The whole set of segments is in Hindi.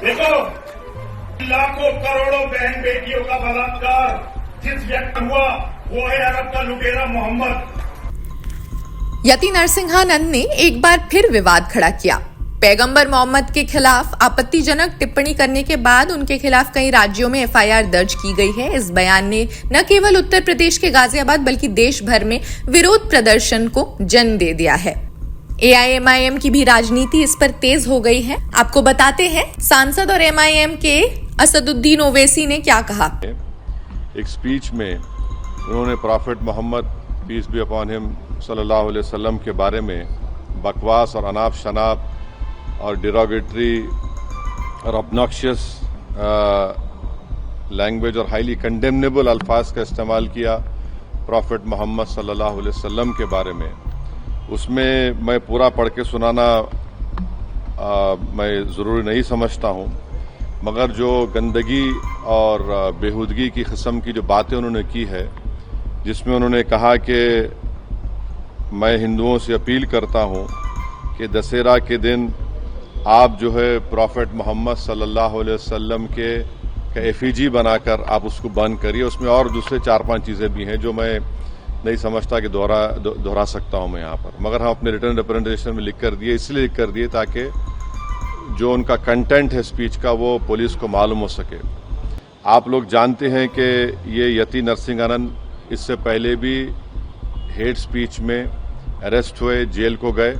देखो, लाखों करोड़ों बहन बेटियों का बलात्कार जिस व्यक्ति हुआ वो है अरब का लुटेरा मोहम्मद। यति नरसिंहानंद ने एक बार फिर विवाद खड़ा किया। पैगंबर मोहम्मद के खिलाफ आपत्तिजनक टिप्पणी करने के बाद उनके खिलाफ कई राज्यों में एफआईआर दर्ज की गई है। इस बयान ने न केवल उत्तर प्रदेश के गाजियाबाद बल्कि देश भर में विरोध प्रदर्शन को जन्म दे दिया है। एआईएमआईएम की भी राजनीति इस पर तेज हो गई है। आपको बताते हैं सांसद और एमआईएम के असदुद्दीन ओवैसी ने क्या कहा। एक स्पीच में उन्होंने prophet Muhammad peace be upon him सल्लल्लाहु अलैहि वसल्लम के बारे में बकवास और अनाप शनाप और डिरोगेटरी और ऑब्नॉक्शियस लैंग्वेज और हाईली कंडेमनेबल अल्फाज का इस्तेमाल किया प्रॉफेट मोहम्मद सल्लल्लाहु अलैहि वसल्लम के बारे में। उसमें मैं पूरा पढ़ के सुनाना मैं ज़रूरी नहीं समझता हूँ, मगर जो गंदगी और बेहूदगी की किस्म की जो बातें उन्होंने की है, जिसमें उन्होंने कहा कि मैं हिंदुओं से अपील करता हूँ कि दशहरा के दिन आप जो है प्रॉफेट मोहम्मद सल्लल्लाहु अलैहि वसल्लम के एफिजी बनाकर आप उसको बंद करिए। उसमें और दूसरे 4-5 चीज़ें भी हैं जो मैं नहीं समझता कि दोहरा सकता हूँ मैं यहाँ पर, मगर हम अपने रिटर्न रिप्रेजेंटेशन में लिख कर दिए, इसलिए लिख कर दिए ताकि जो उनका कंटेंट है स्पीच का वो पुलिस को मालूम हो सके। आप लोग जानते हैं कि ये यति नरसिंहानंद इससे पहले भी हेट स्पीच में अरेस्ट हुए, जेल को गए,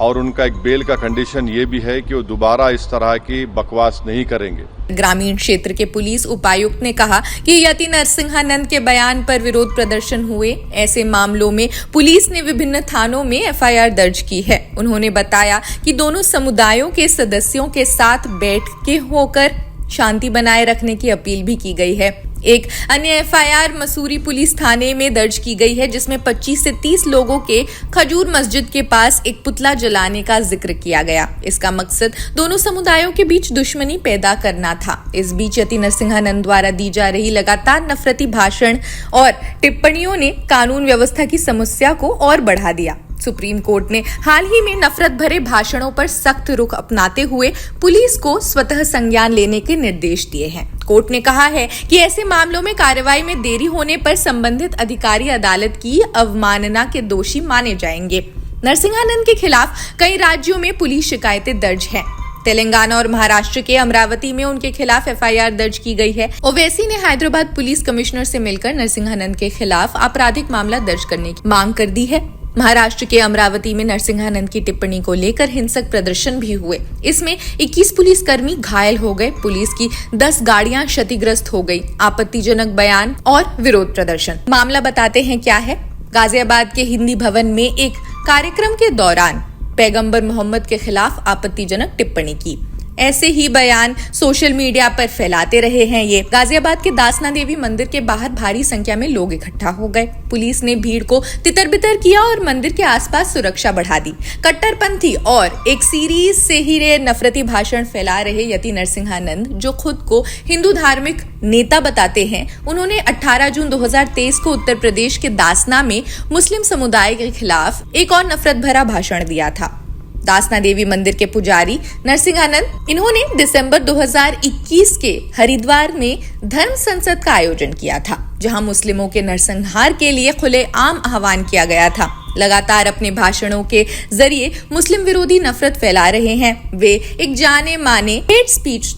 और उनका एक बेल का कंडीशन ये भी है कि वो दोबारा इस तरह की बकवास नहीं करेंगे। ग्रामीण क्षेत्र के पुलिस उपायुक्त ने कहा कि यति नरसिंहानंद के बयान पर विरोध प्रदर्शन हुए। ऐसे मामलों में पुलिस ने विभिन्न थानों में एफआईआर दर्ज की है। उन्होंने बताया कि दोनों समुदायों के सदस्यों के साथ बैठ के होकर शांति बनाए रखने की अपील भी की गई है। एक अन्य एफआईआर मसूरी पुलिस थाने में दर्ज की गई है, जिसमें 25 से 30 लोगों के खजूर मस्जिद के पास एक पुतला जलाने का जिक्र किया गया। इसका मकसद दोनों समुदायों के बीच दुश्मनी पैदा करना था। इस बीच यति नरसिंहानंद द्वारा दी जा रही लगातार नफरती भाषण और टिप्पणियों ने कानून व्यवस्था की समस्या को और बढ़ा दिया। सुप्रीम कोर्ट ने हाल ही में नफरत भरे भाषणों पर सख्त रुख अपनाते हुए पुलिस को स्वतः संज्ञान लेने के निर्देश दिए हैं। कोर्ट ने कहा है कि ऐसे मामलों में कार्रवाई में देरी होने पर संबंधित अधिकारी अदालत की अवमानना के दोषी माने जाएंगे। नरसिंहानंद के खिलाफ कई राज्यों में पुलिस शिकायतें दर्ज हैं। तेलंगाना और महाराष्ट्र के अमरावती में उनके खिलाफ एफआईआर दर्ज की गई है। ओवैसी ने हैदराबाद पुलिस कमिश्नर से मिलकर नरसिंहानंद के खिलाफ आपराधिक मामला दर्ज करने की मांग कर दी है। महाराष्ट्र के अमरावती में नरसिंहानंद की टिप्पणी को लेकर हिंसक प्रदर्शन भी हुए। इसमें 21 पुलिसकर्मी घायल हो गए। पुलिस की 10 गाड़ियां क्षतिग्रस्त हो गई। आपत्तिजनक बयान और विरोध प्रदर्शन। मामला बताते हैं क्या है। गाजियाबाद के हिंदी भवन में एक कार्यक्रम के दौरान पैगंबर मोहम्मद के खिलाफ आपत्तिजनक टिप्पणी की। ऐसे ही बयान सोशल मीडिया पर फैलाते रहे हैं। ये गाजियाबाद के दासना देवी मंदिर के बाहर भारी संख्या में लोग इकट्ठा हो गए। पुलिस ने भीड़ को तितर बितर किया और मंदिर के आसपास सुरक्षा बढ़ा दी। कट्टरपंथी और एक सीरीज से ही नफरती भाषण फैला रहे यति नरसिंहानंद, जो खुद को हिंदू धार्मिक नेता बताते हैं, उन्होंने 18 जून 2023 को उत्तर प्रदेश के दासना में मुस्लिम समुदाय के खिलाफ एक और नफरत भरा भाषण दिया था। दासना देवी मंदिर के पुजारी नरसिंहानंद, इन्होंने दिसंबर 2021 के हरिद्वार में धर्म संसद का आयोजन किया था, जहां मुस्लिमों के नरसंहार के लिए खुलेआम आह्वान किया गया था। लगातार अपने भाषणों के जरिए मुस्लिम विरोधी नफरत फैला रहे हैं। वे एक जाने माने हेट स्पीच,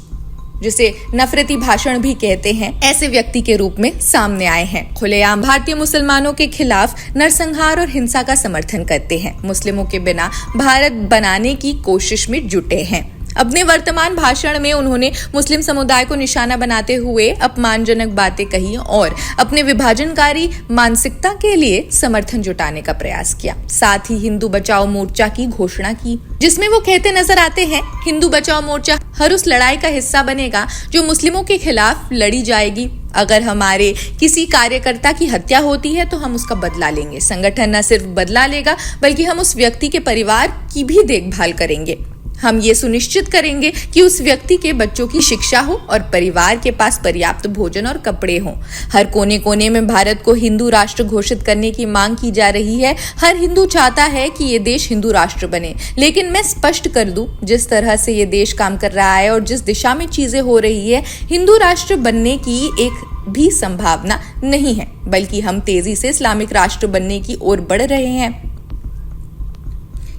जिसे नफरती भाषण भी कहते हैं, ऐसे व्यक्ति के रूप में सामने आए हैं। खुलेआम भारतीय मुसलमानों के खिलाफ नरसंहार और हिंसा का समर्थन करते हैं। मुस्लिमों के बिना भारत बनाने की कोशिश में जुटे हैं। अपने वर्तमान भाषण में उन्होंने मुस्लिम समुदाय को निशाना बनाते हुए अपमानजनक बातें कही और अपने विभाजनकारी मानसिकता के लिए समर्थन जुटाने का प्रयास किया। साथ ही हिंदू बचाओ मोर्चा की घोषणा की, जिसमें वो कहते नजर आते हैं, हिंदू बचाओ मोर्चा हर उस लड़ाई का हिस्सा बनेगा जो मुस्लिमों के खिलाफ लड़ी जाएगी। अगर हमारे किसी कार्यकर्ता की हत्या होती है तो हम उसका बदला लेंगे। संगठन न सिर्फ बदला लेगा बल्कि हम उस व्यक्ति के परिवार की भी देखभाल करेंगे। हम ये सुनिश्चित करेंगे कि उस व्यक्ति के बच्चों की शिक्षा हो और परिवार के पास पर्याप्त भोजन और कपड़े हों। हर कोने कोने में भारत को हिंदू राष्ट्र घोषित करने की मांग की जा रही है। हर हिंदू चाहता है कि ये देश हिंदू राष्ट्र बने, लेकिन मैं स्पष्ट कर दूं, जिस तरह से ये देश काम कर रहा है और जिस दिशा में चीजें हो रही है, हिंदू राष्ट्र बनने की एक भी संभावना नहीं है, बल्कि हम तेजी से इस्लामिक राष्ट्र बनने की ओर बढ़ रहे हैं।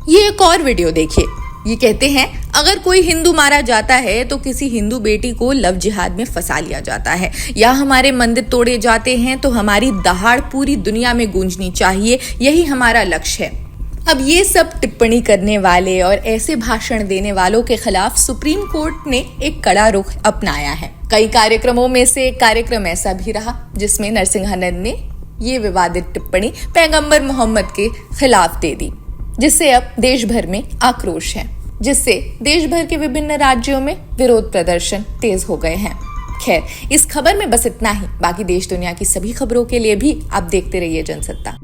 ये एक और वीडियो देखिए। ये कहते हैं, अगर कोई हिंदू मारा जाता है तो किसी हिंदू बेटी को लव जिहाद में फंसा लिया जाता है, या हमारे मंदिर तोड़े जाते हैं तो हमारी दहाड़ पूरी दुनिया में गूंजनी चाहिए, यही हमारा लक्ष्य है। अब ये सब टिप्पणी करने वाले और ऐसे भाषण देने वालों के खिलाफ सुप्रीम कोर्ट ने एक कड़ा रुख अपनाया है। कई कार्यक्रमों में से एक कार्यक्रम ऐसा भी रहा जिसमें नरसिंहानंद ने ये विवादित टिप्पणी पैगंबर मोहम्मद के खिलाफ दे दी, जिससे अब देश भर में आक्रोश है, जिससे देश भर के विभिन्न राज्यों में विरोध प्रदर्शन तेज हो गए हैं। खैर, इस खबर में बस इतना ही। बाकी देश दुनिया की सभी खबरों के लिए भी आप देखते रहिए जनसत्ता।